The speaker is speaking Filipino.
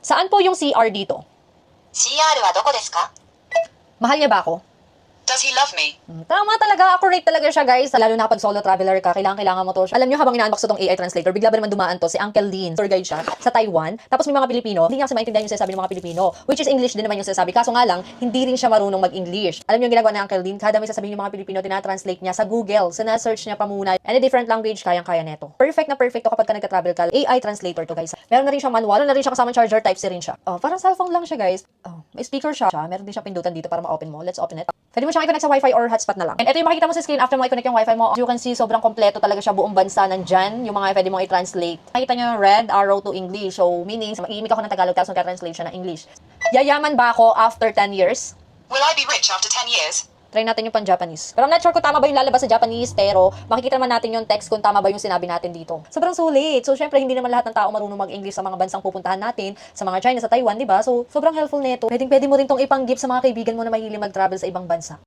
Saan po yung CR dito? CR はどこですか? Mahal niya ba ako? Does he love me? Tama talaga, accurate talaga siya guys. Lalo na kapag solo traveler ka, kailangan mo to. Alam niyo habang ina-unbox ko tong AI translator, bigla ba naman dumaan to si Uncle Lin. Tour guide siya sa Taiwan. Tapos may mga Pilipino, hindi niya kasi maintindihan yung sinasabi ng mga Pilipino. Which is English din naman yung sinasabi. Kaso nga lang, hindi rin siya marunong mag-English. Alam niyo yung ginagawa ni Uncle Lin? Kada may sasabihin yung mga Pilipino, tina-translate niya sa Google. Sina-search niya pa muna. Any different language, kayang-kaya neto. Perfect na perfect to kapag ka nagka-travel ka. AI translator to guys. Meron na rin siyang manual, meron na rin siya kasamang charger, Type-C rin siya. Oh, parang cellphone lang siya guys. Oh, may speaker siya. Meron din siya pindutan dito para ma-open mo. Let's open it. Pwede mo siyang i-connect sa Wi-Fi or hotspot na lang. And ito yung makikita mo sa screen after mo i-connect yung Wi-Fi mo. As you can see, sobrang kompleto talaga siya, buong bansa nandyan. Yung mga pwede mong i-translate. Makikita nyo yung red arrow to English. So, meaning, mag-iimik ako ng Tagalog tapos mag-translate siya ng English. Yayaman ba ako after 10 years? Will I be rich after 10 years? Try natin yung pan-Japanese. Pero I'm not sure kung tama ba yung lalabas sa Japanese, pero makikita naman natin yung text kung tama ba yung sinabi natin dito. Sobrang sulit. So, syempre, hindi naman lahat ng tao marunong mag-English sa mga bansang pupuntahan natin, sa mga China, sa Taiwan, di ba? So, sobrang helpful nito. Pwede mo rin tong ipang-gift sa mga kaibigan mo na mahilig mag-travel sa ibang bansa.